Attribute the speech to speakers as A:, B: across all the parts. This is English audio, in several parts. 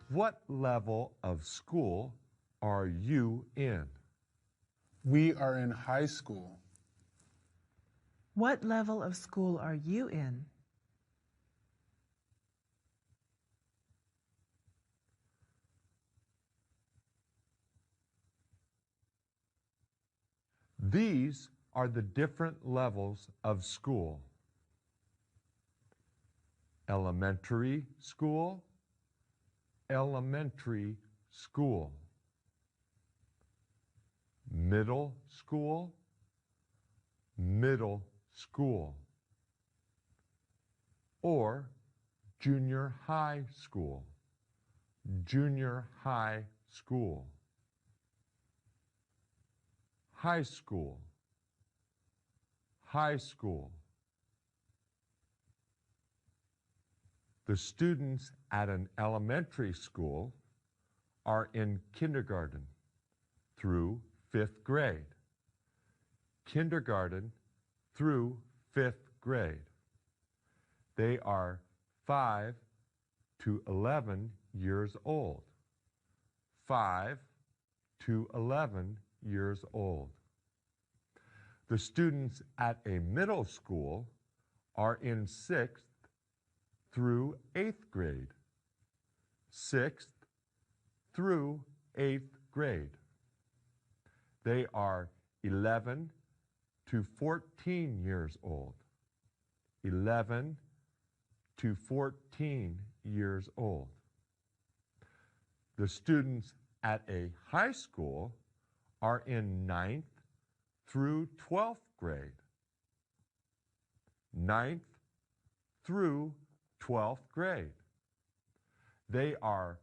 A: What level of school are you in?
B: We are in high school.
C: What level of school are you in?
A: These are the different levels of school. Elementary school, elementary school. Middle school, middle school. Or junior high school, junior high school. High school, high school. The students at an elementary school are in kindergarten through 5th grade. Kindergarten through 5th grade. They are 5 to 11 years old. 5 to 11 years old. The students at a middle school are in 6th through 8th grade. 6th through 8th grade. They are 11 to 14 years old. 11 to 14 years old. The students at a high school are in 9th through 12th grade. 9th through 12th grade. They are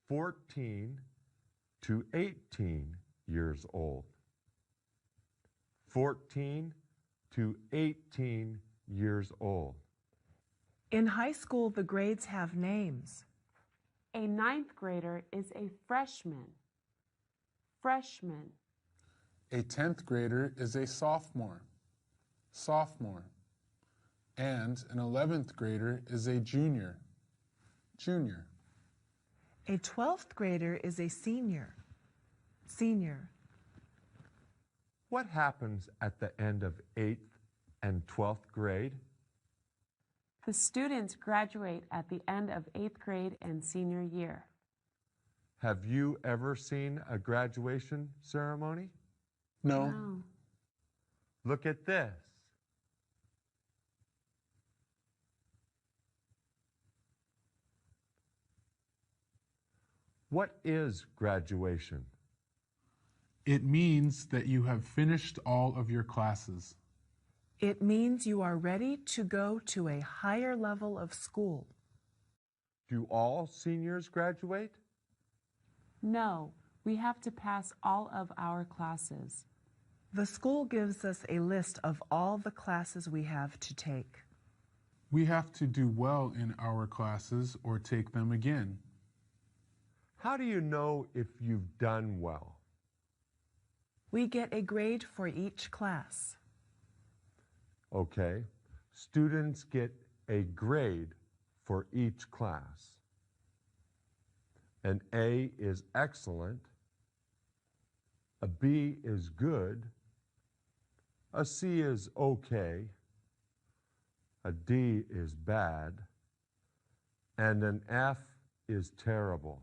A: 14 to 18 years old. 14 to 18 years old.
C: In high school, the grades have names.
D: A 9th grader is a freshman. Freshman.
B: A 10th grader is a sophomore. Sophomore. And an 11th grader is a junior. Junior.
C: A 12th grader is a senior. Senior.
A: What happens at the end of 8th and 12th grade?
D: The students graduate at the end of 8th grade and senior year.
A: Have you ever seen a graduation ceremony?
B: No.
D: No.
A: Look at this. What is graduation?
B: It means that you have finished all of your classes.
C: It means you are ready to go to a higher level of school.
A: Do all seniors graduate?
D: No, we have to pass all of our classes.
C: The school gives us a list of all the classes we have to take.
B: We have to do well in our classes or take them again.
A: How do you know if you've done well?
C: We get a grade for each class.
A: Okay. Students get a grade for each class. An A is excellent. A B is good. A C is okay. A D is bad. And an F is terrible.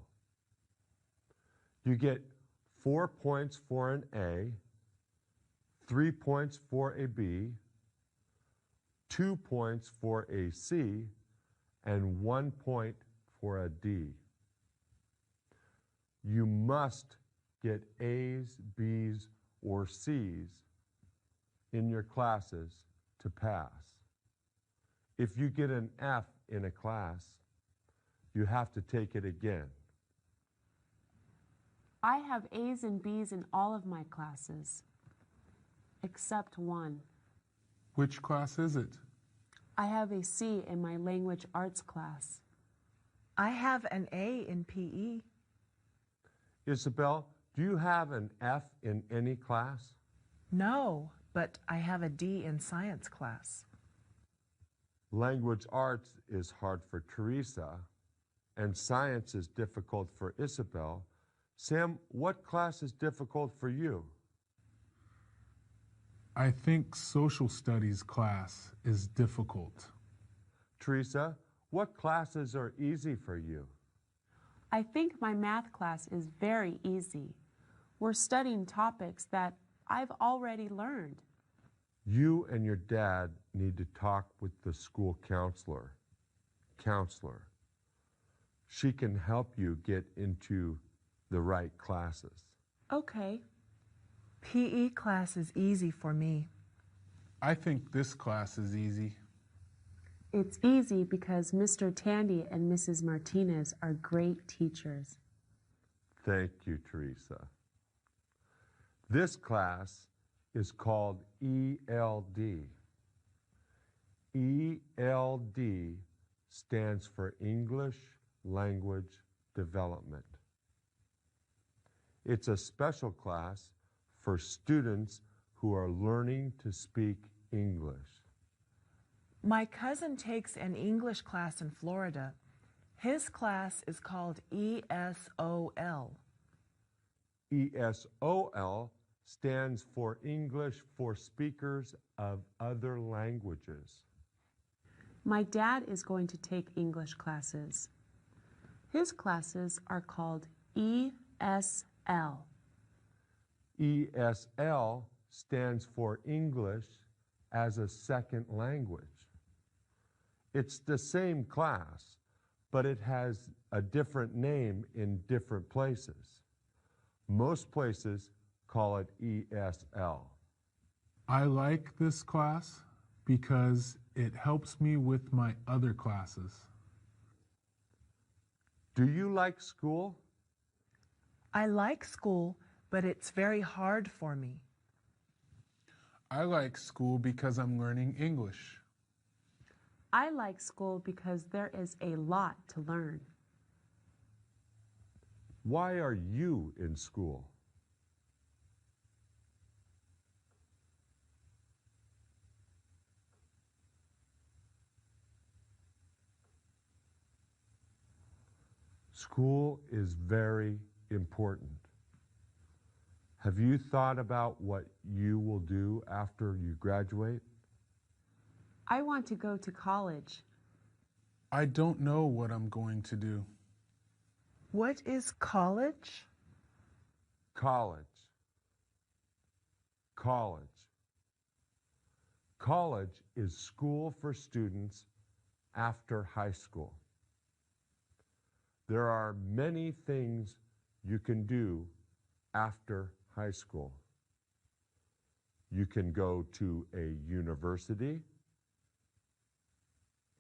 A: You get 4 points for an A, 3 points for a B, 2 points for a C, and 1 point for a D. You must get A's, B's, or C's in your classes to pass. If you get an F in a class, you have to take it again.
D: I have A's and B's in all of my classes, except one.
B: Which class is it?
D: I have a C in my language arts class.
C: I have an A in PE.
A: Isabel, do you have an F in any class?
C: No, but I have a D in science class.
A: Language arts is hard for Teresa. and science is difficult for Isabel. Sam, what class is difficult for you?
B: I think social studies class is difficult.
A: Teresa, what classes are easy for you?
D: I think my math class is very easy. We're studying topics that I've already learned.
A: You and your dad need to talk with the school counselor. She can help you get into the right classes.
D: Okay.
C: PE class is easy for me.
B: I think this class is easy.
D: It's easy because Mr. Tandy and Mrs. Martinez are great teachers.
A: Thank you, Teresa. This class is called ELD. ELD stands for English Language Development. It's a special class for students who are learning to speak English.
C: My cousin takes an English class in Florida. His class is called ESOL.
A: ESOL stands for English for Speakers of Other Languages.
D: My dad is going to take English classes. His classes are called ESL.
A: ESL stands for English as a Second Language. It's the same class, but it has a different name in different places. Most places call it ESL.
B: I like this class because it helps me with my other classes.
A: Do you like school?
C: I like school, but it's very hard for me.
B: I like school because I'm learning English.
D: I like school because there is a lot to learn.
A: Why are you in school? School is very important. Have you thought about what you will do after you graduate?
D: I want to go to college.
B: I don't know what I'm going to do.
C: What is college?
A: College. College. College is school for students after high school. There are many things you can do after high school. You can go to a university,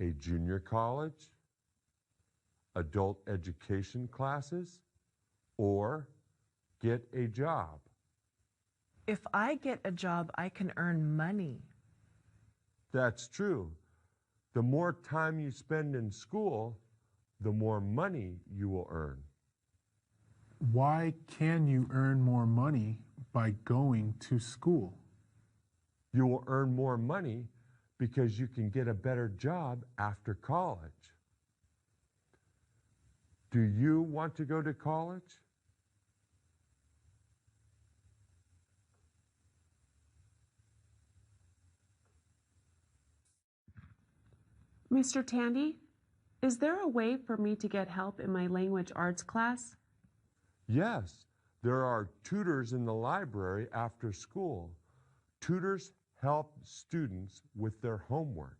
A: a junior college, adult education classes, or get a job.
C: If I get a job, I can earn money.
A: That's true. The more time you spend in school, the more money you will earn.
B: Why can you earn more money by going to school?
A: You will earn more money because you can get a better job after college. Do you want to go to college?
D: Mr. Tandy, is there a way for me to get help in my language arts class?
A: Yes, there are tutors in the library after school. Tutors help students with their homework.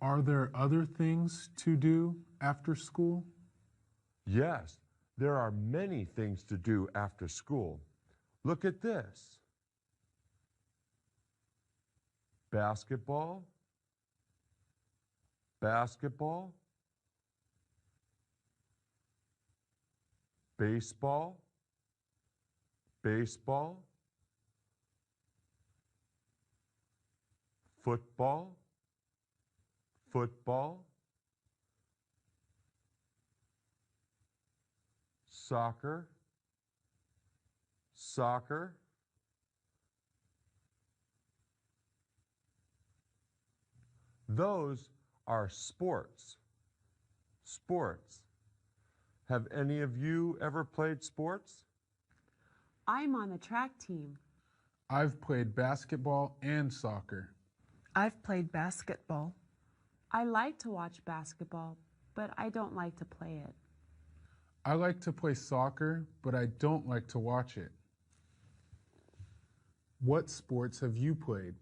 B: Are there other things to do after school?
A: Yes, there are many things to do after school. Look at this. Basketball, basketball, baseball, baseball, football, football, soccer, soccer, those are sports. Sports. Have any of you ever played sports?
D: I'm on the track team.
B: I've played basketball and soccer.
C: I've played basketball.
D: I like to watch basketball, but I don't like to play it.
B: I like to play soccer, but I don't like to watch it. What sports have you played?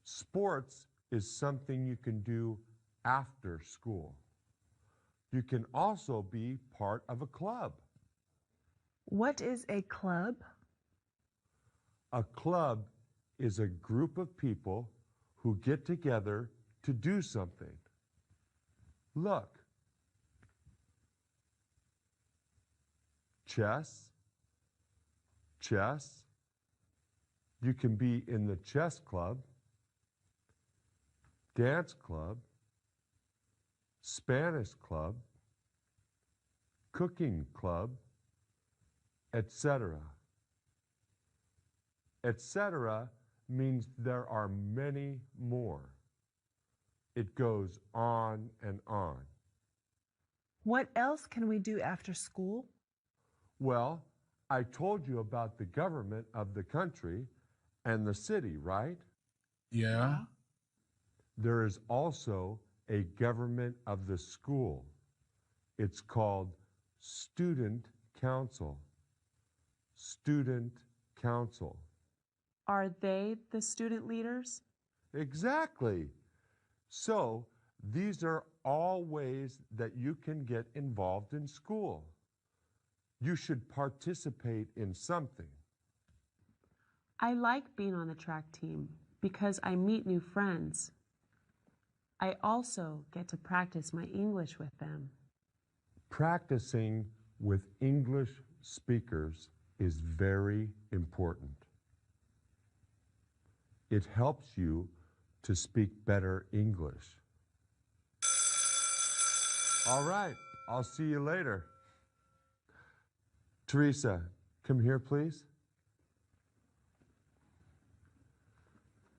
A: Sports is something you can do after school. You can also be part of a club.
C: What is a club?
A: A club is a group of people who get together to do something. Look. Chess. Chess. You can be in the chess club, dance club, Spanish club, cooking club, etc. Etc. means there are many more. It goes on and on.
C: What else can we do after school?
A: Well, I told you about the government of the country and the city, right?
B: Yeah?
A: There is also a government of the school. It's called Student Council. Student Council.
D: Are they the student leaders?
A: Exactly. So, these are all ways that you can get involved in school. You should participate in something.
D: I like being on the track team because I meet new friends. I also get to practice my English with them.
A: Practicing with English speakers is very important. It helps you to speak better English. All right, I'll see you later. Teresa, come here, please.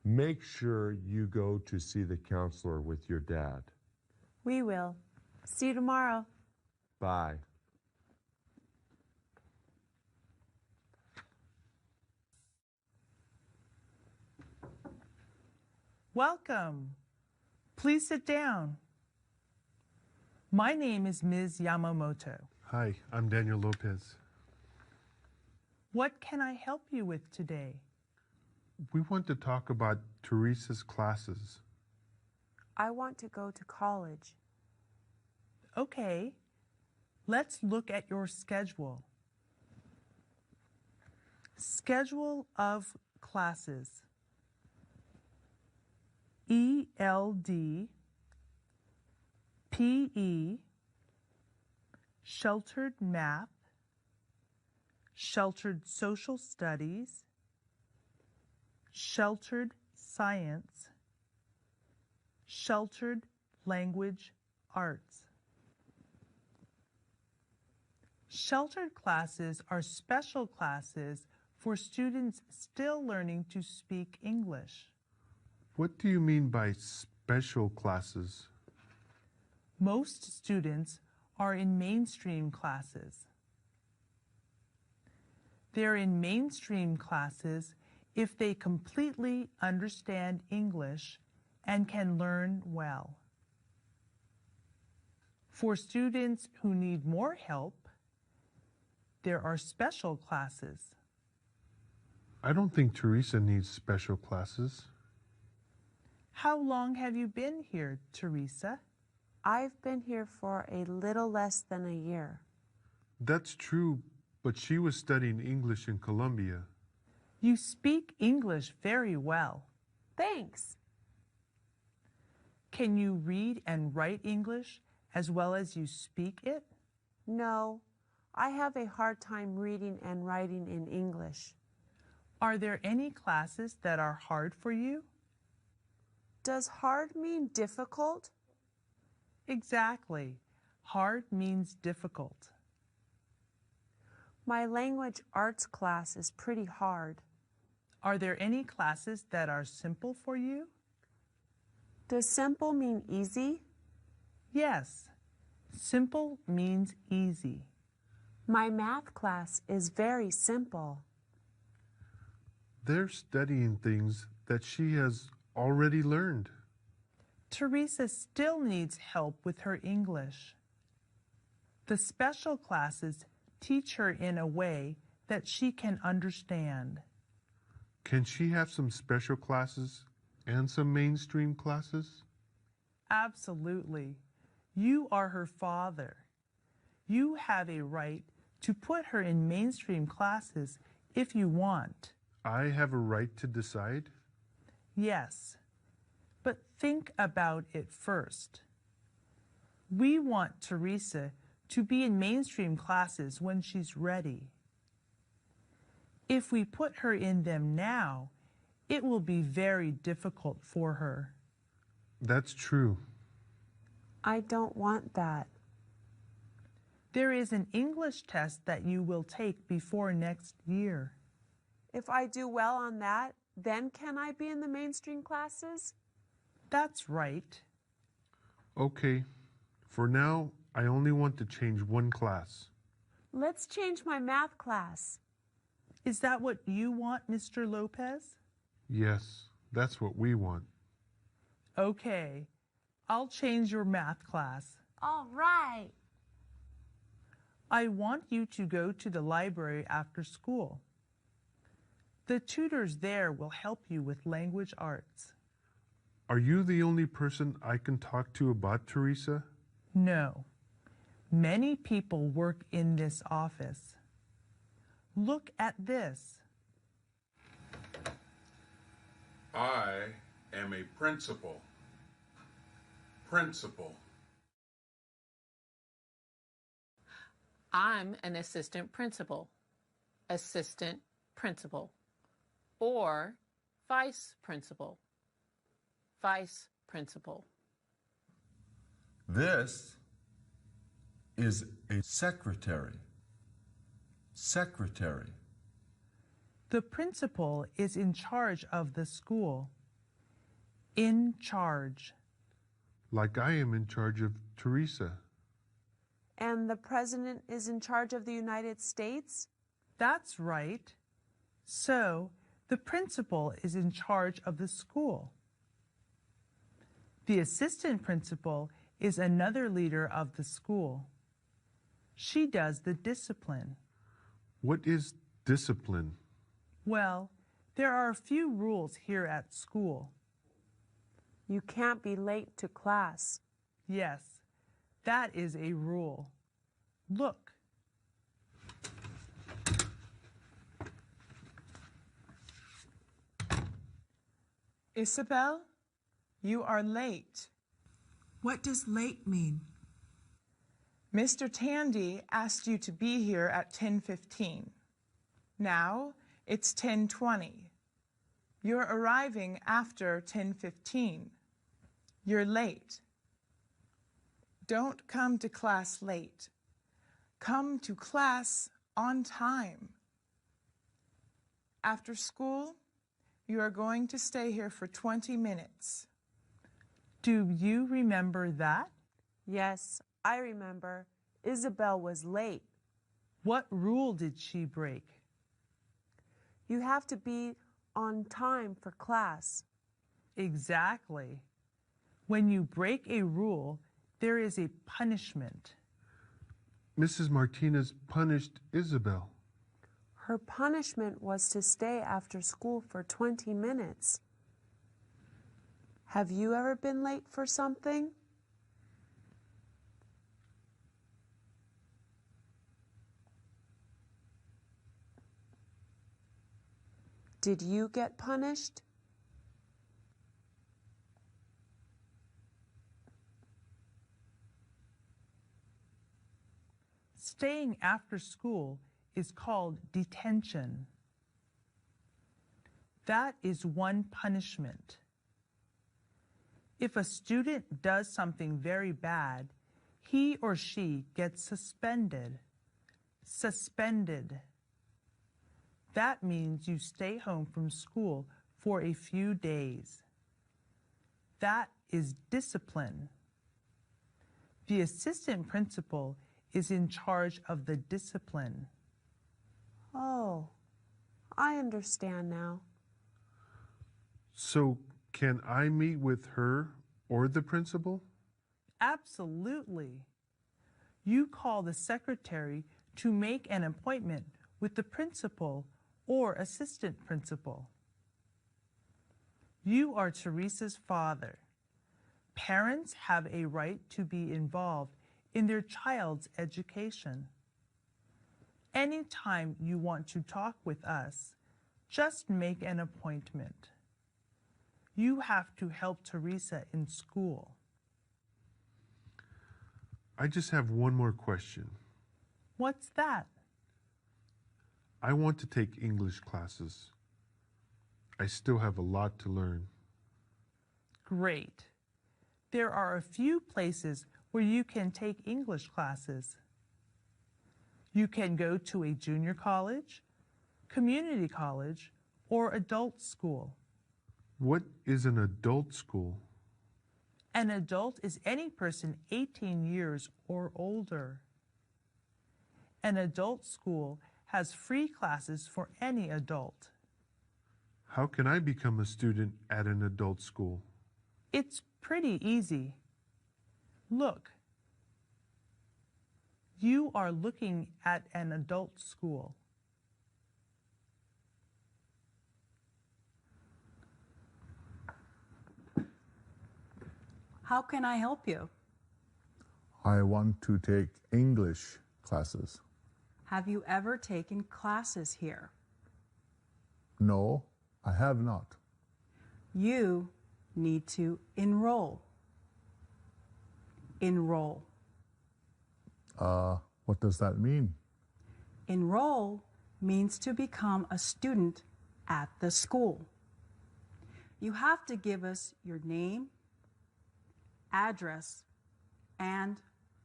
A: Make sure you go to see the counselor with your dad.
D: We will. See you tomorrow.
A: Bye.
E: Welcome. Please sit down. My name is Ms. Yamamoto.
F: Hi, I'm Daniel Lopez.
E: What can I help you with today?
F: We want to talk about Teresa's classes.
D: I want to go to college.
E: Okay, let's look at your schedule. Schedule of classes. ELD, PE, Sheltered Math, Sheltered Social Studies, Sheltered Science, Sheltered Language Arts. Sheltered classes are special classes for students still learning to speak English.
F: What do you mean by special classes?
E: Most students are in mainstream classes. They're in mainstream classes if they completely understand English and can learn well. For students who need more help, there are special classes.
F: I don't think Teresa needs special classes.
E: How long have you been here, Teresa?
D: I've been here for a little less than a year.
F: That's true, but she was studying English in Colombia.
E: You speak English very well.
D: Thanks.
E: Can you read and write English as well as you speak it?
D: No, I have a hard time reading and writing in English.
E: Are there any classes that are hard for you?
D: Does hard mean difficult?
E: Exactly. Hard means difficult.
D: My language arts class is pretty hard.
E: Are there any classes that are simple for you?
D: Does simple mean easy?
E: Yes, simple means easy.
D: My math class is very simple.
F: They're studying things that she has already learned.
E: Teresa still needs help with her English. The special classes teach her in a way that she can understand.
F: Can she have some special classes and some mainstream classes?
E: Absolutely. You are her father. You have a right to put her in mainstream classes if you want.
F: I have a right to decide?
E: Yes, but think about it first. We want Teresa to be in mainstream classes when she's ready. If we put her in them now, it will be very difficult for her.
F: That's true.
D: I don't want that.
E: There is an English test that you will take before next year.
D: If I do well on that, then can I be in the mainstream classes?
E: That's right.
F: Okay. For now, I only want to change one class.
D: Let's change my math class.
E: Is that what you want, Mr. Lopez?
F: Yes, that's what we want.
E: Okay, I'll change your math class.
D: All right.
E: I want you to go to the library after school. The tutors there will help you with language arts.
F: Are you the only person I can talk to about Teresa?
E: No, many people work in this office. Look at this.
G: I am a principal. Principal.
H: I'm an assistant principal. Assistant principal. Or vice principal. Vice principal.
A: This is a secretary. Secretary.
E: The principal is in charge of the school. In charge.
F: Like I am in charge of Teresa.
D: And the president is in charge of the United States?
E: That's right. So, the principal is in charge of the school. The assistant principal is another leader of the school. She does the discipline.
F: What is discipline?
E: Well, there are a few rules here at school.
D: You can't be late to class.
E: Yes, that is a rule. Look.
C: Isabel, you are late.
I: What does late mean?
C: Mr. Tandy asked you to be here at 10:15. Now it's 10:20. You're arriving after 10:15. You're late. Don't come to class late. Come to class on time. After school, you are going to stay here for 20 minutes.
E: Do you remember that?
D: Yes, I remember. Isabel was late.
E: What rule did she break?
D: You have to be on time for class.
E: Exactly. When you break a rule, there is a punishment.
F: Mrs. Martinez punished Isabel.
D: Her punishment was to stay after school for 20 minutes. Have you ever been late for something? Did you get punished?
E: Staying after school is called detention. That is one punishment. If a student does something very bad, he or she gets suspended. Suspended. That means you stay home from school for a few days. That is discipline. The assistant principal is in charge of the discipline.
D: Oh, I understand now.
F: So, can I meet with her or the principal?
E: Absolutely. You call the secretary to make an appointment with the principal or assistant principal. You are Teresa's father. Parents have a right to be involved in their child's education. Anytime you want to talk with us, just make an appointment. You have to help Teresa in school.
F: I just have one more question.
E: What's that?
F: I want to take English classes. I still have a lot to learn.
E: Great. There are a few places where you can take English classes. You can go to a junior college, community college, or adult school.
F: What is an adult school?
E: An adult is any person 18 years or older. An adult school has free classes for any adult.
F: How can I become a student at an adult school?
E: It's pretty easy. Look. You are looking at an adult school.
J: How can I help you?
K: I want to take English classes.
J: Have you ever taken classes here?
K: No, I have not.
J: You need to enroll. Enroll.
K: What does that mean?
J: Enroll means to become a student at the school. You have to give us your name, address, and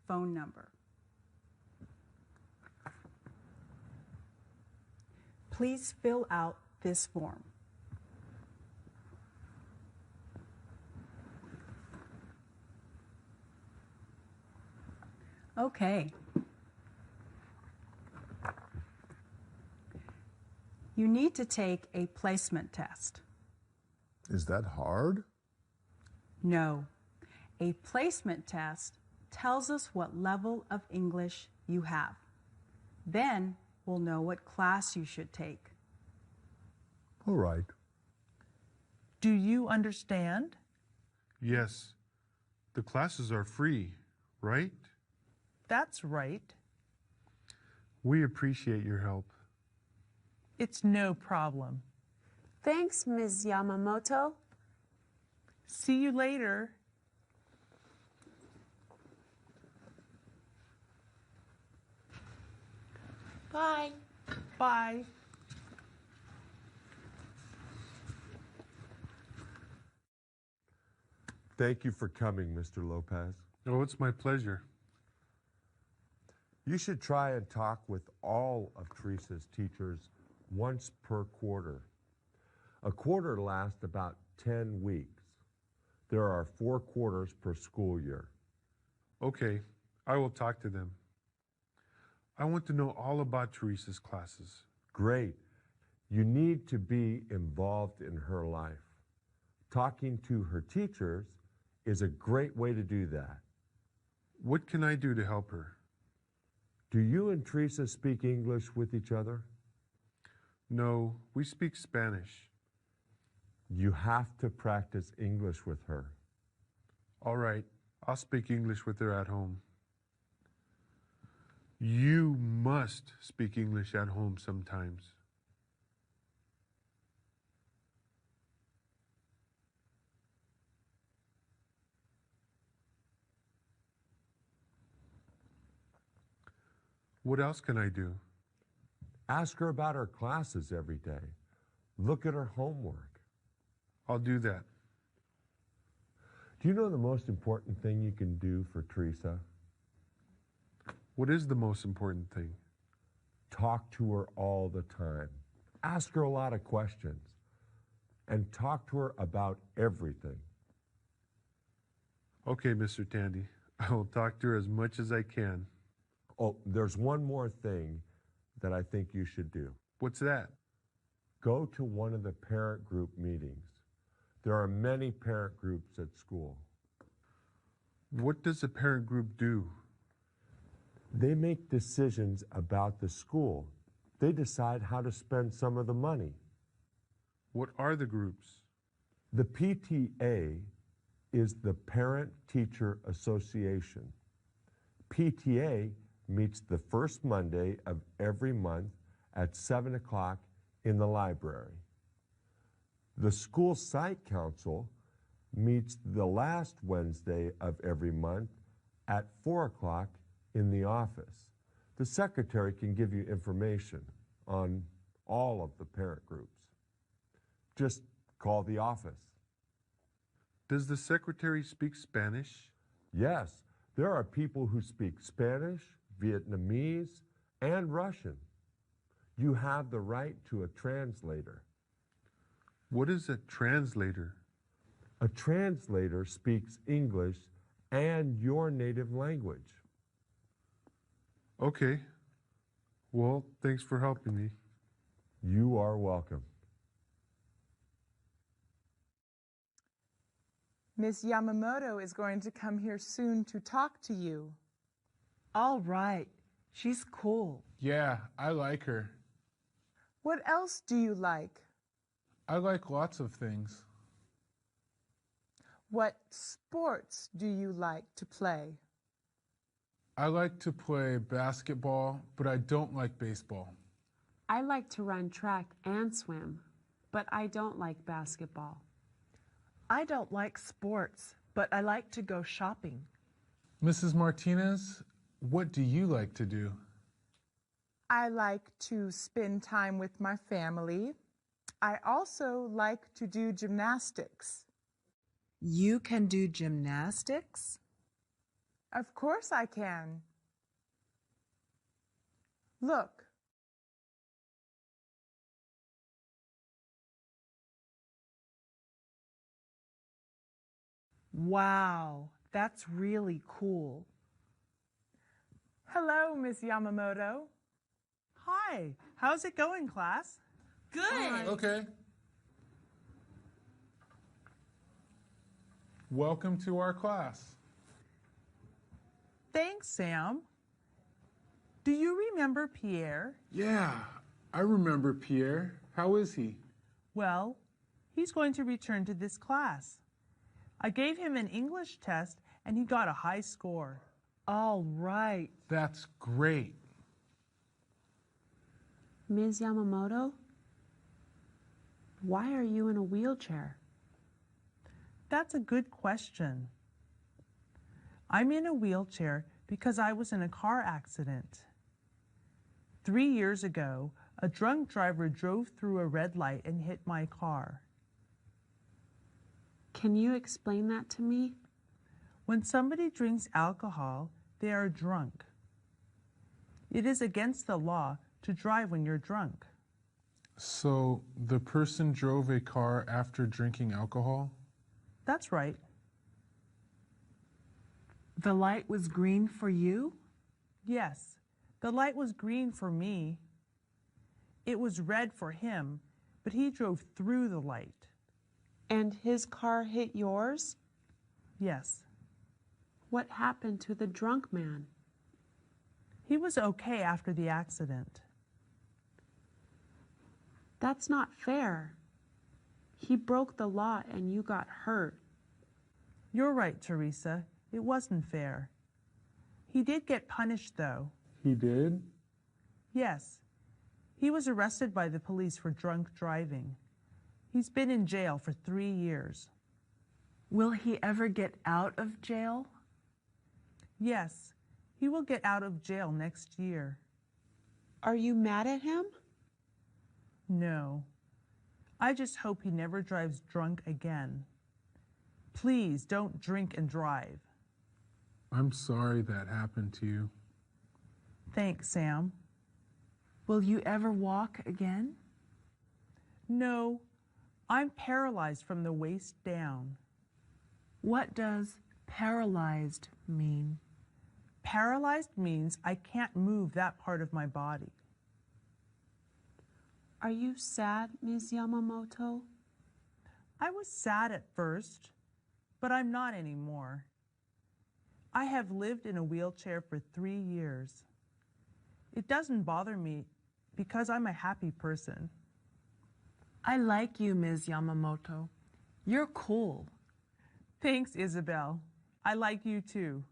J: phone number. Please fill out this form. Okay. You need to take a placement test.
K: Is that hard?
J: No. A placement test tells us what level of English you have. Then we'll know what class you should take.
K: All right.
E: Do you understand?
F: Yes. The classes are free, right?
E: That's right.
F: We appreciate your help.
E: It's no problem.
D: Thanks, Ms. Yamamoto.
E: See you later.
H: Bye.
E: Bye.
A: Thank you for coming, Mr. Lopez.
F: Oh, it's my pleasure.
A: You should try and talk with all of Teresa's teachers once per quarter. A quarter lasts about 10 weeks. There are 4 quarters per school year.
F: Okay, I will talk to them. I want to know all about Teresa's classes.
A: Great. You need to be involved in her life. Talking to her teachers is a great way to do that.
F: What can I do to help her?
A: Do you and Teresa speak English with each other?
F: No, we speak Spanish.
A: You have to practice English with her.
F: All right, I'll speak English with her at home. You must speak English at home sometimes. What else can I do?
A: Ask her about her classes every day. Look at her homework.
F: I'll do that.
A: Do you know the most important thing you can do for Teresa?
F: What is the most important thing?
A: Talk to her all the time. Ask her a lot of questions and talk to her about everything.
F: Okay, Mr. Tandy. I will talk to her as much as I can.
A: Oh, there's one more thing that I think you should do.
F: What's that?
A: Go to one of the parent group meetings. There are many parent groups at school.
F: What does a parent group do?
A: They make decisions about the school. They decide how to spend some of the money.
F: What are the groups?
A: The PTA is the Parent Teacher Association. PTA meets the first Monday of every month at 7 o'clock in the library. The School Site Council meets the last Wednesday of every month at 4 o'clock in the office. The secretary can give you information on all of the parent groups. Just call the office.
F: Does the secretary speak Spanish?
A: Yes, there are people who speak Spanish, Vietnamese, and Russian. You have the right to a translator.
F: What is a translator?
A: A translator speaks English and your native language.
F: Okay. Well, thanks for helping me.
A: You are welcome.
E: Miss Yamamoto is going to come here soon to talk to you.
C: All right. She's cool.
B: Yeah, I like her.
E: What else do you like?
B: I like lots of things.
E: What sports do you like to play?
B: I like to play basketball, but I don't like baseball.
D: I like to run track and swim, but I don't like basketball.
C: I don't like sports, but I like to go shopping.
B: Mrs. Martinez, what do you like to do?
E: I like to spend time with my family. I also like to do gymnastics.
C: You can do gymnastics?
E: Of course I can. Look.
C: Wow, that's really cool.
E: Hello, Miss Yamamoto. Hi, how's it going, class?
D: Good.
B: Okay. Welcome to our class.
E: Thanks, Sam. Do you remember Pierre?
B: Yeah, I remember Pierre. How is he?
E: Well, he's going to return to this class. I gave him an English test and he got a high score.
C: All right.
B: That's great.
D: Ms. Yamamoto, why are you in a wheelchair?
E: That's a good question. I'm in a wheelchair because I was in a car accident. 3 years ago, a drunk driver drove through a red light and hit my car.
D: Can you explain that to me?
E: When somebody drinks alcohol, they are drunk. It is against the law to drive when you're drunk.
B: So the person drove a car after drinking alcohol?
E: That's right.
C: The light was green for you?
E: Yes, the light was green for me. It was red for him, but he drove through the light.
D: And his car hit yours?
E: Yes.
D: What happened to the drunk man?
E: He was okay after the accident.
D: That's not fair. He broke the law and you got hurt.
E: You're right, Teresa. It wasn't fair. He did get punished, though.
B: He did?
E: Yes. He was arrested by the police for drunk driving. He's been in jail for 3 years.
C: Will he ever get out of jail?
E: Yes, he will get out of jail next year.
D: Are you mad at him?
E: No. I just hope he never drives drunk again. Please don't drink and drive.
B: I'm sorry that happened to you.
E: Thanks, Sam.
C: Will you ever walk again?
E: No, I'm paralyzed from the waist down.
C: What does paralyzed mean?
E: Paralyzed means I can't move that part of my body.
D: Are you sad, Ms. Yamamoto?
E: I was sad at first, but I'm not anymore. I have lived in a wheelchair for 3 years. It doesn't bother me because I'm a happy person.
C: I like you, Ms. Yamamoto. You're cool.
E: Thanks, Isabel. I like you too.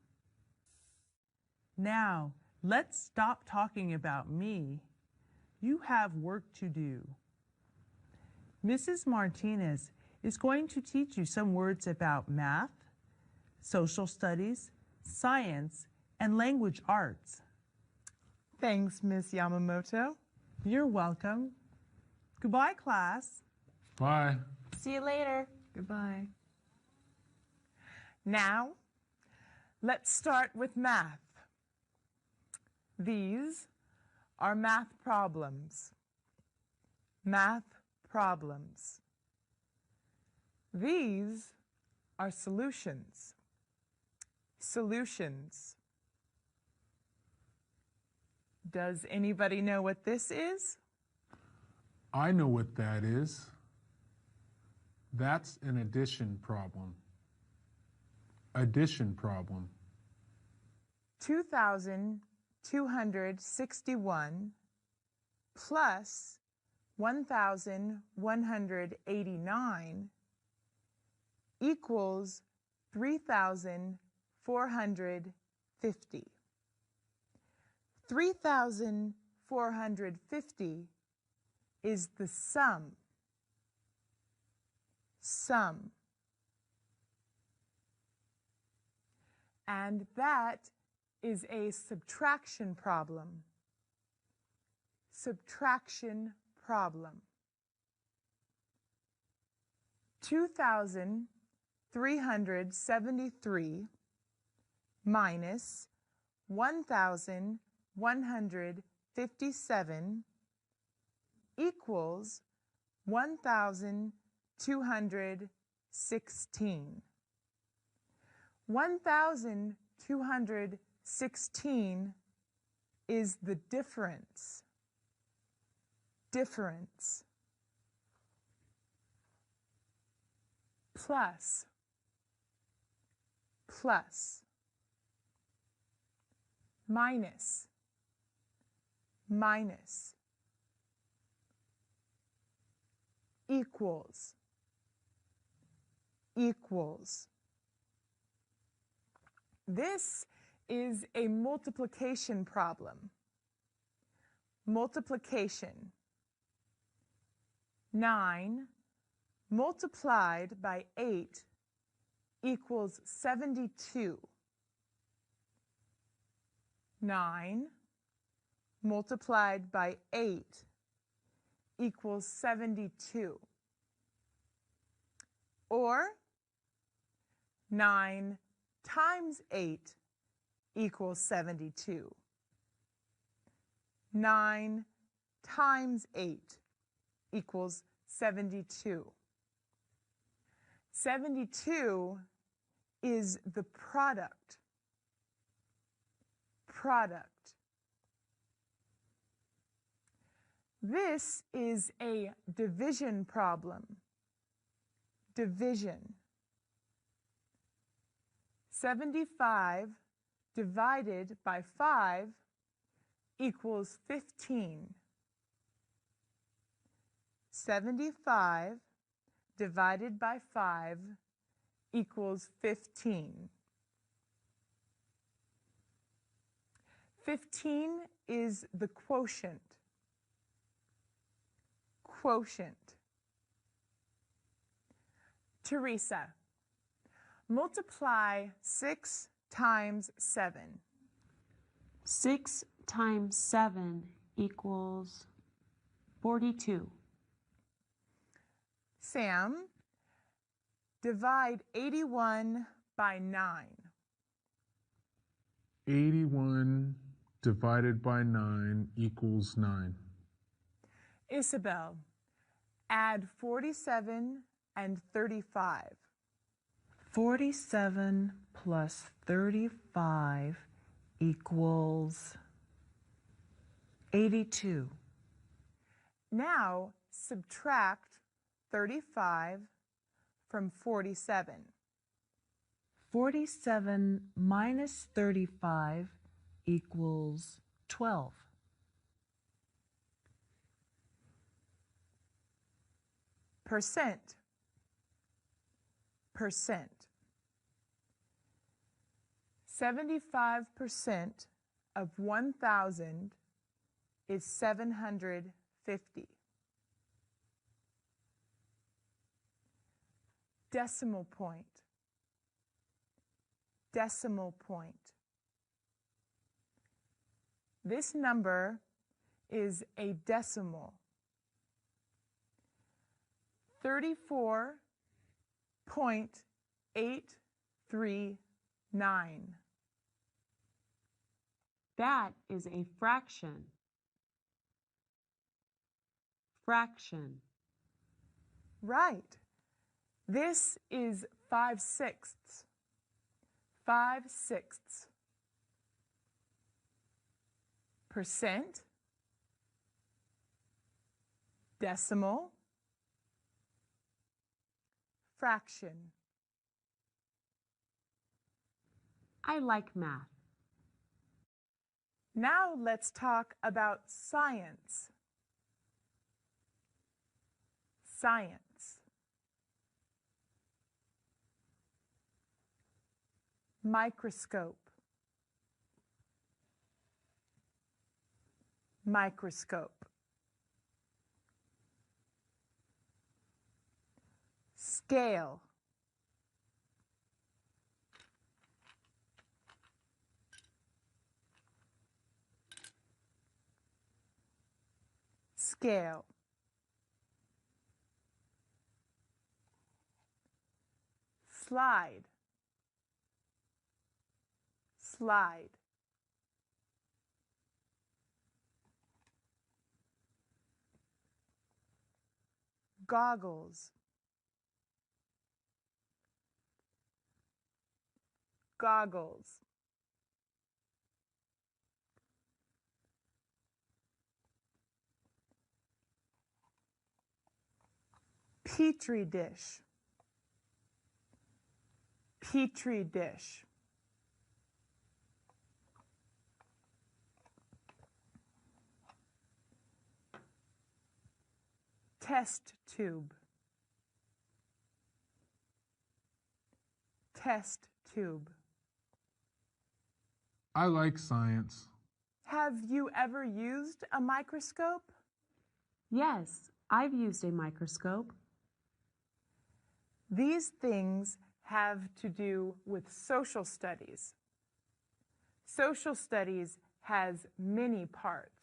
E: Now, let's stop talking about me. You have work to do. Mrs. Martinez is going to teach you some words about math, social studies, science, and language arts.
L: Thanks, Miss Yamamoto.
E: You're welcome. Goodbye, class.
B: Bye.
D: See you later.
C: Goodbye.
L: Now, let's start with math. These are math problems. Math problems. These are solutions. Solutions. Does anybody know what this is?
B: I know what that is. That's an addition problem. Addition problem.
L: 2,261 plus 1,189 equals 3,450. 3,450 is the sum. Sum. And that is a subtraction problem. Subtraction problem. 2,373 minus 1,157 equals 1,216. 1,216 is the difference. Difference. Plus. Plus. Minus. Minus. Equals. Equals. This is a multiplication problem. Multiplication. 9 multiplied by 8 equals 72. 9 multiplied by 8 equals 72. Or 9 times 8 equals 72. 9 times 8 equals 72. 72 is the product. Product. This is a division problem. Division. 75 divided by 5 equals 15. 75 divided by 5 equals 15. 15 is the quotient. Quotient. Teresa, multiply 6 times 7.
D: 6 times 7 equals 42.
L: Sam, divide 81 by 9.
B: 81 divided by 9 equals 9.
L: Isabel, Add 47 and 35.
C: 47 plus 35 equals 82.
L: Now subtract 35 from 47.
C: 47 minus 35 equals 12.
L: Percent. Percent. 75% of 1,000 is 750. Decimal point. Decimal point. This number is a decimal. 34.839.
D: That is a fraction. Fraction.
L: Right. This is 5/6. 5/6. Percent. Decimal. Fraction.
D: I like math.
L: Now let's talk about science. Science. Microscope. Microscope. Scale. Scale. Slide. Slide. Goggles. Goggles. Petri dish. Petri dish. Test tube. Test tube.
B: I like science.
L: Have you ever used a microscope?
D: Yes, I've used a microscope.
L: These things have to do with social studies. Social studies has many parts.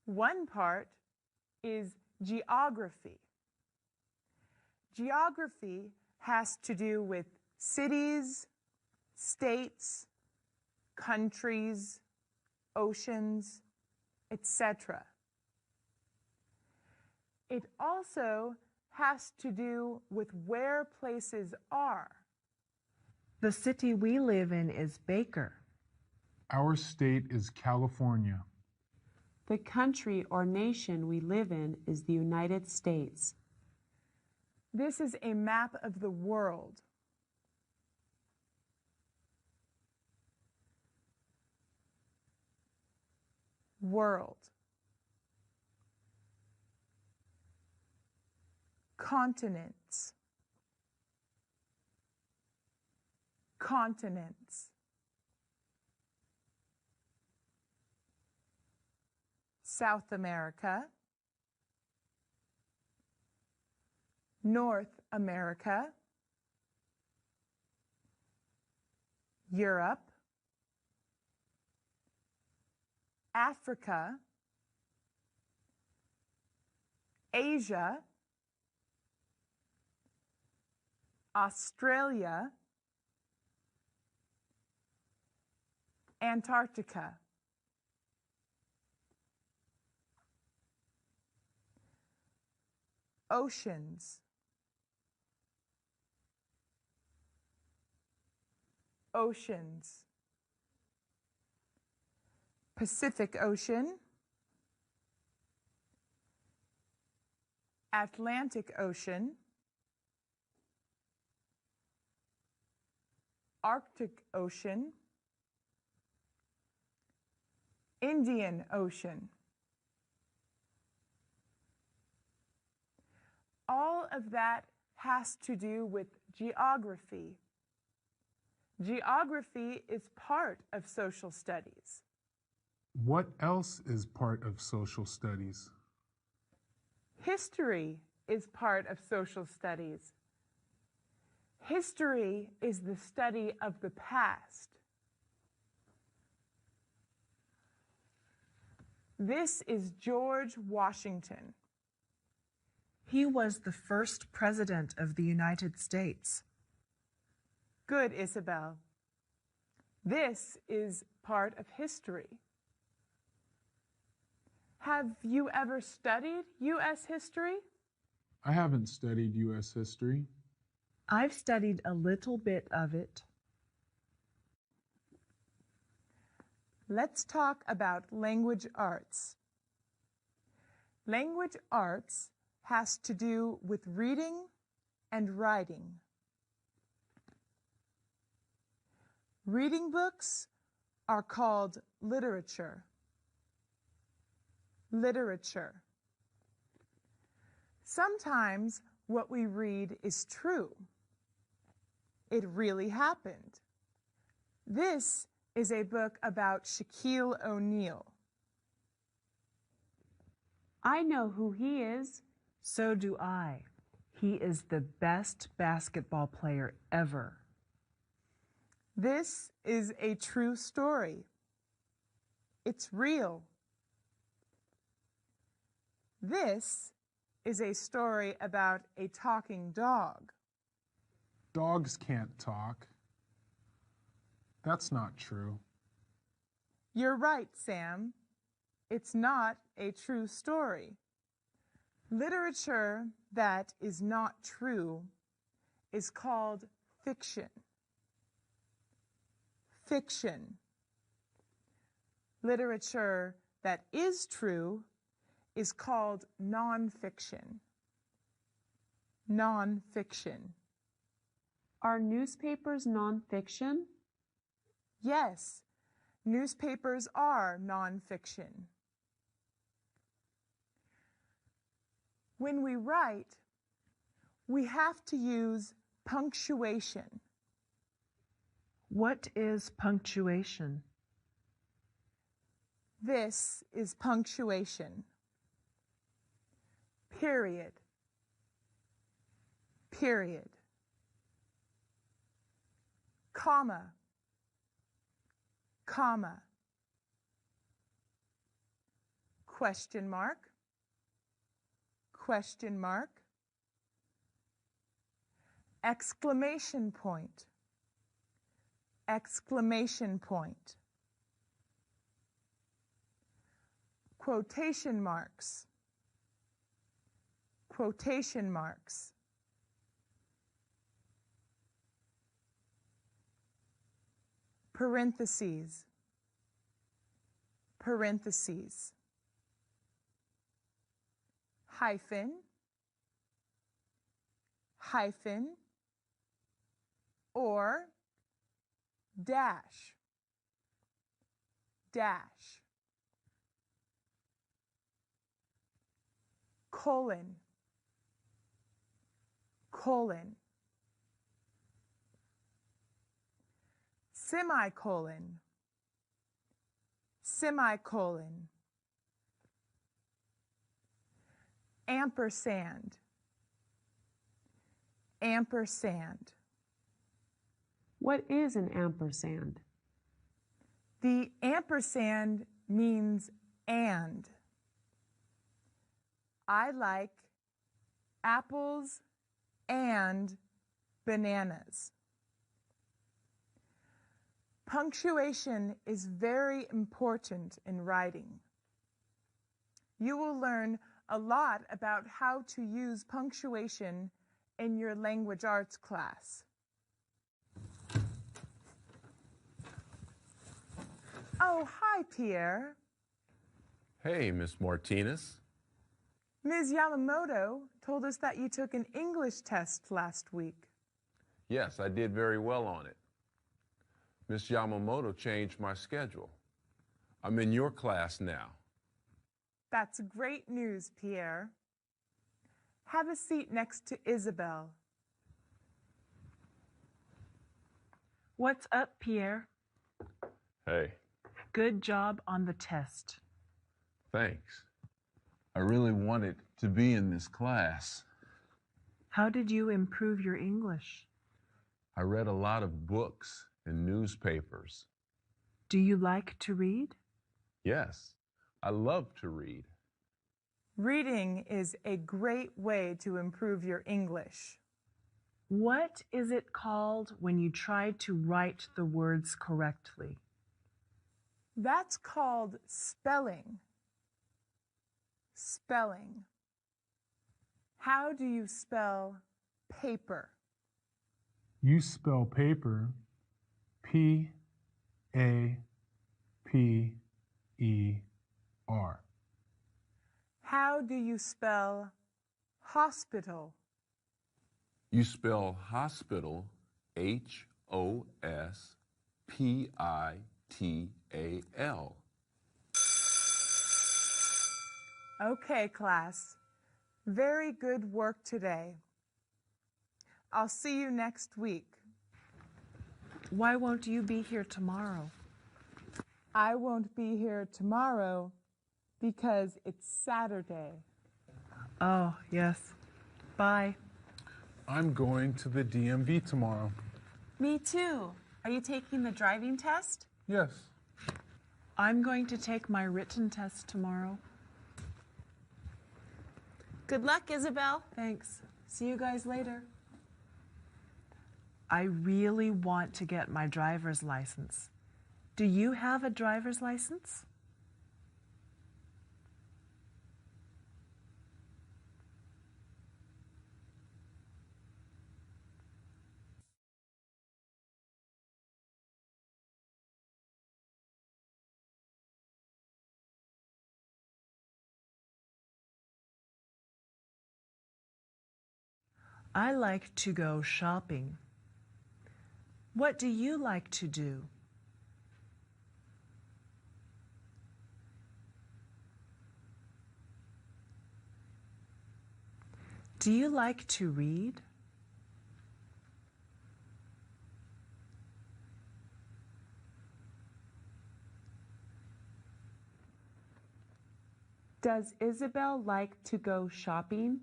L: One part is geography. Geography has to do with cities, states, countries, oceans, etc. It also has to do with where places are.
C: The city we live in is Baker.
B: Our state is California.
D: The country or nation we live in is the United States.
L: This is a map of the world. World. Continents. Continents. South America. North America. Europe. Africa. Asia. Australia. Antarctica. oceans. Oceans. Pacific Ocean, Atlantic Ocean, Arctic Ocean, Indian Ocean. All of that has to do with geography. Geography is part of social studies.
B: What else is part of social studies?
L: History is part of social studies. History is the study of the past. This is George Washington.
C: He was the first president of the United States.
L: Good, Isabel. This is part of history. Have you ever studied U.S. history?
B: I haven't studied U.S. history.
C: I've studied a little bit of it.
L: Let's talk about language arts. Language arts has to do with reading and writing. Reading books are called literature. Literature. Sometimes what we read is true. It really happened. This is a book about Shaquille O'Neal.
D: I know who he is.
C: So do I. He is the best basketball player ever.
L: This is a true story. It's real. This is a story about a talking dog.
B: Dogs can't talk. That's not true.
L: You're right, Sam. It's not a true story. Literature that is not true is called fiction. Fiction. Literature that is true is called nonfiction. Nonfiction.
D: Are newspapers nonfiction?
L: Yes, newspapers are nonfiction. When we write, we have to use punctuation.
C: What is punctuation?
L: This is punctuation. Period. Period. Comma. Comma. Question mark. Question mark. Exclamation point. Exclamation point. Quotation marks. Quotation marks. Parentheses. Parentheses. Hyphen. Hyphen. Or dash. Dash. Colon. Colon. Semicolon. Semicolon. Ampersand. Ampersand.
D: What is an ampersand?
L: The ampersand means and. I like apples and bananas. Punctuation is very important in writing. You will learn a lot about how to use punctuation in your language arts class. Oh, hi, Pierre.
M: Hey, Miss Martinez.
L: Ms. Yamamoto told us that you took an English test last week.
M: Yes, I did very well on it. Miss Yamamoto changed my schedule. I'm in your class now.
L: That's great news, Pierre. Have a seat next to Isabel.
C: What's up, Pierre?
M: Hey,
C: Good job on the test.
M: thanks. I really wanted to be in this class.
C: How did you improve your English?
M: I read a lot of books and newspapers.
C: Do you like to read?
M: Yes, I love to read.
L: Reading is a great way to improve your English.
C: What is it called when you try to write the words correctly?
L: That's called spelling. Spelling. How do you spell paper?
B: You spell paper P-A-P-E-R.
L: How do you spell hospital?
M: You spell hospital H-O-S-P-I-T-A-L.
L: Okay, class. Very good work today. I'll see you next week.
C: Why won't you be here tomorrow?
L: I won't be here tomorrow because it's Saturday.
C: Oh, yes. Bye.
B: I'm going to the DMV tomorrow.
D: Me too. Are you taking the driving test?
B: Yes.
C: I'm going to take my written test tomorrow.
D: Good luck, Isabel.
C: Thanks. See you guys later. I really want to get my driver's license. Do you have a driver's license? I like to go shopping. What do you like to do? Do you like to read?
L: Does Isabel like to go shopping?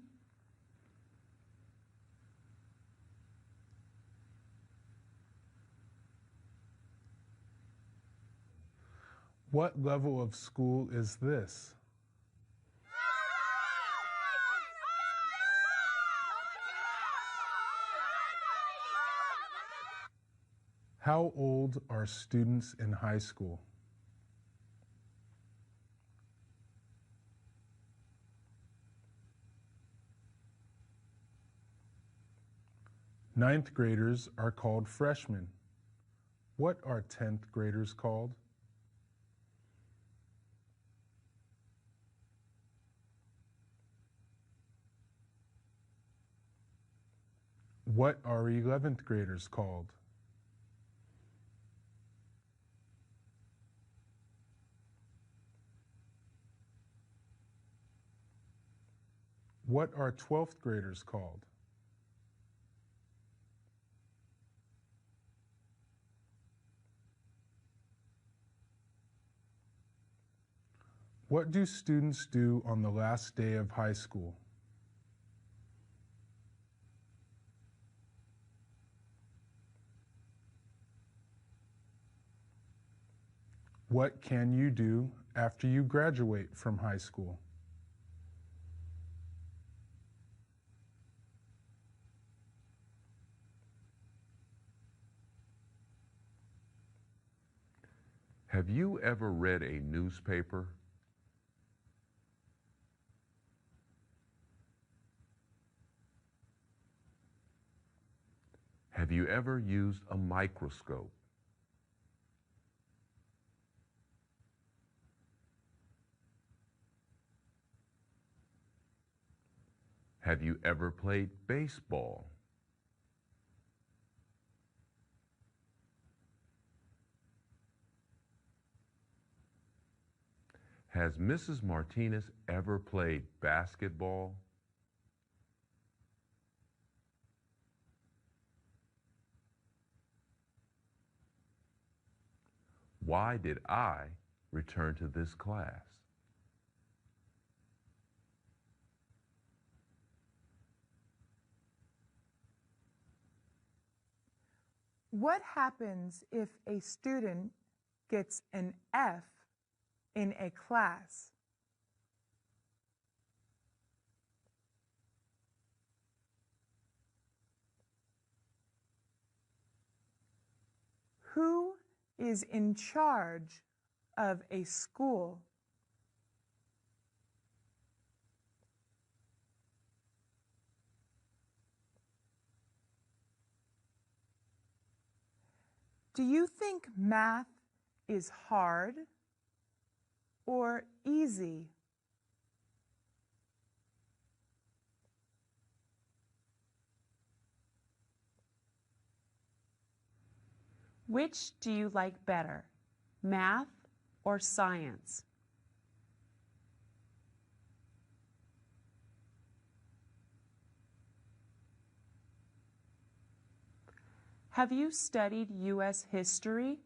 B: What level of school is this? How old are students in high school? Ninth graders are called freshmen. What are 10th graders called? What are 11th graders called? What are 12th graders called? What do students do on the last day of high school? What can you do after you graduate from high school?
M: Have you ever read a newspaper? Have you ever used a microscope? Have you ever played baseball? Has Mrs. Martinez ever played basketball? Why did I return to this class?
L: What happens if a student gets an F in a class? Who is in charge of a school? Do you think math is hard or easy?
D: Which do you like better, math or science? Have you studied U.S. history?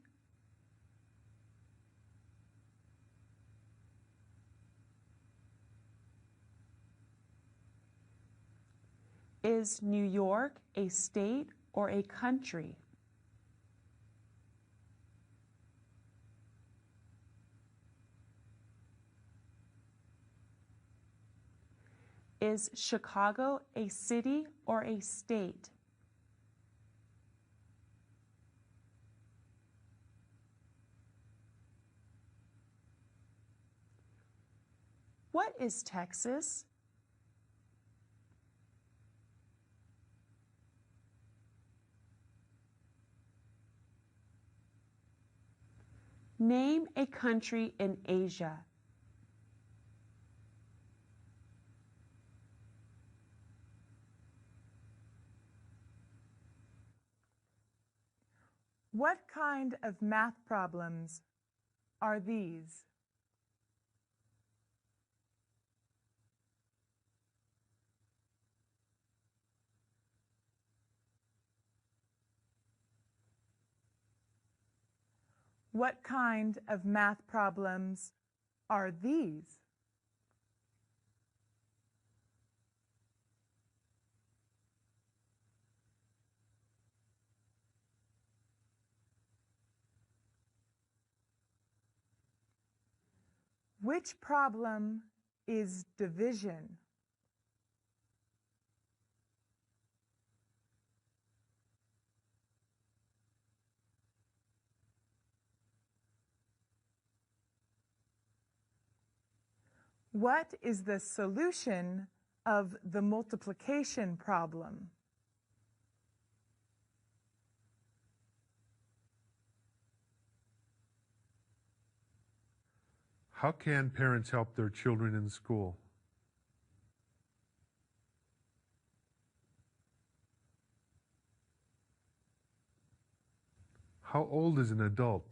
D: Is New York a state or a country? Is Chicago a city or a state? What is Texas? Name a country in Asia.
L: What kind of math problems are these? What kind of math problems are these? Which problem is division? What is the solution of the multiplication problem?
F: How can parents help their children in school? How old is an adult?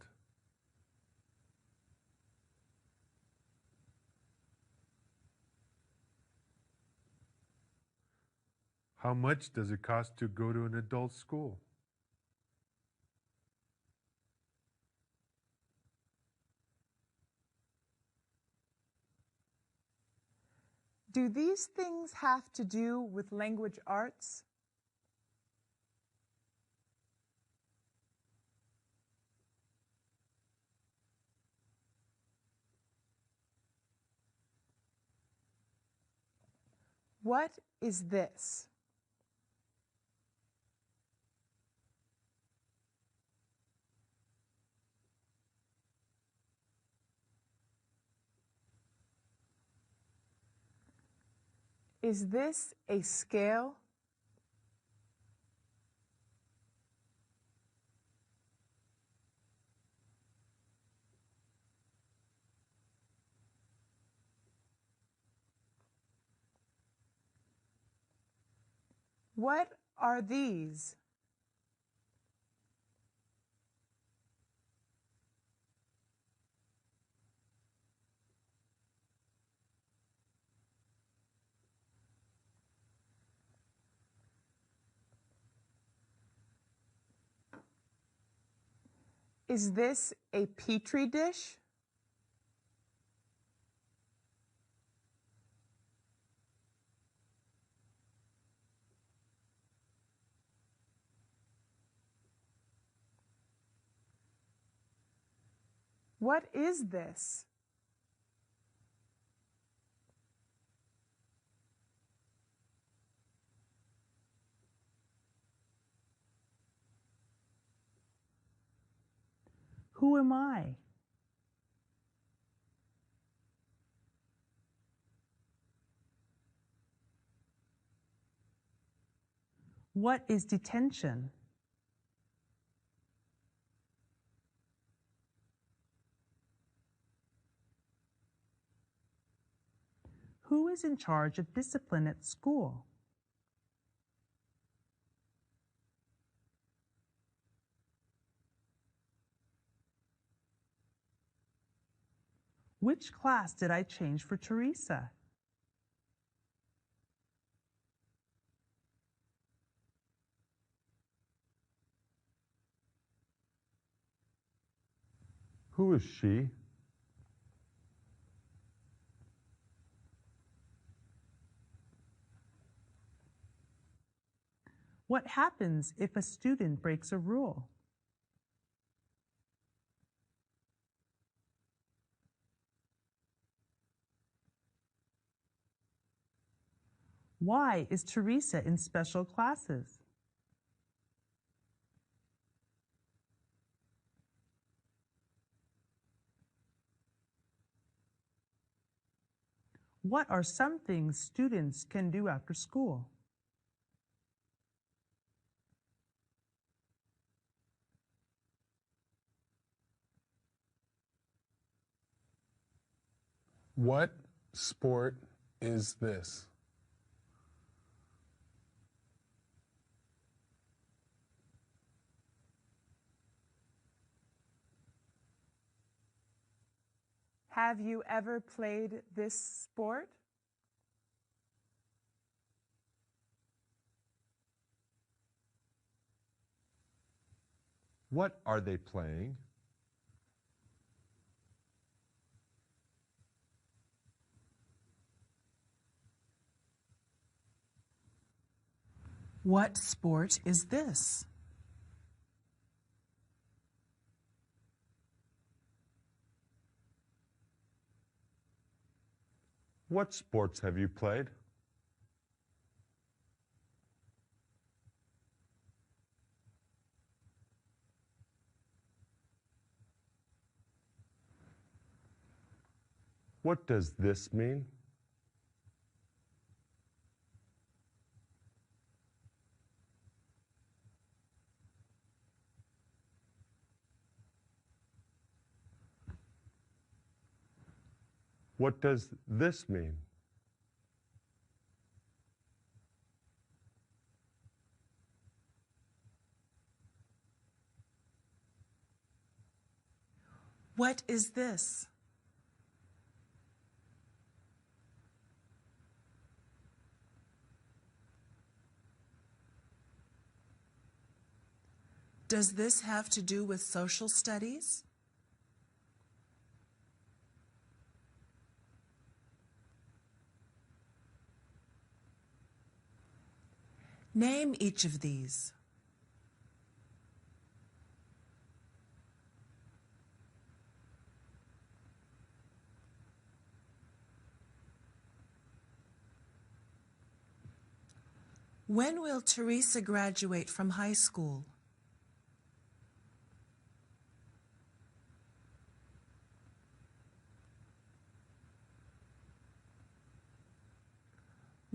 F: How much does it cost to go to an adult school?
L: Do these things have to do with language arts? What is this? Is this a scale? What are these? Is this a petri dish? What is this?
E: Who am I? What is detention? Who is in charge of discipline at school? Which class did I change for Teresa?
A: Who is she?
E: What happens if a student breaks a rule? Why is Teresa in special classes? What are some things students can do after school?
B: What sport is this?
L: Have you ever played this sport?
A: What are they playing?
C: What sport is this?
A: What sports have you played? What does this mean? What does this mean?
C: What is this? Does this have to do with social studies? Name each of these. When will Teresa graduate from high school?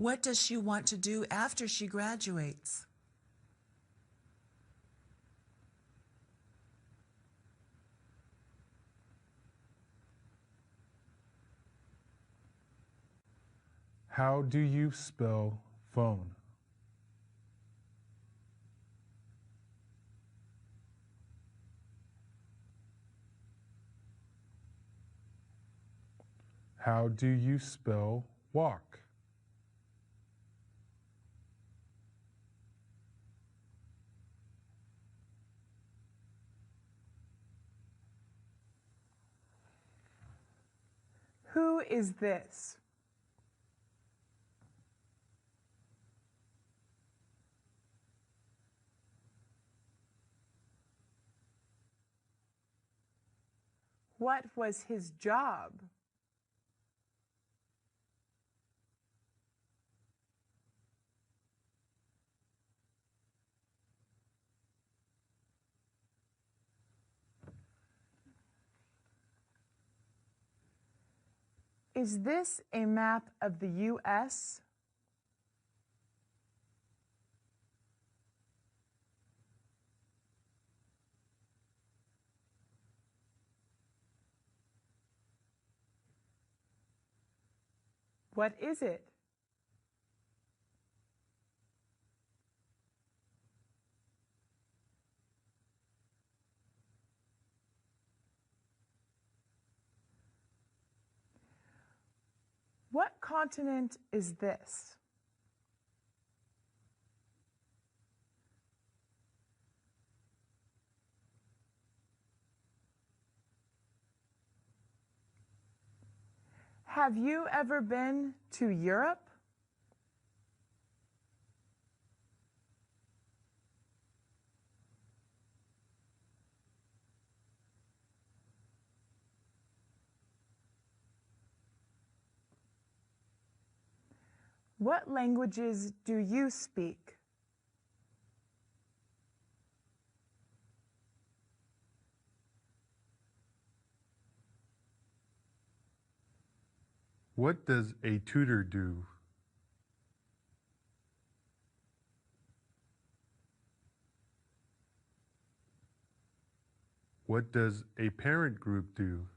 C: What does she want to do after she graduates?
B: How do you spell phone? How do you spell walk?
L: Who is this? What was his job? Is this a map of the U.S.? What is it? What continent is this? Have you ever been to Europe? What languages do you speak?
F: What does a tutor do? What does a parent group do?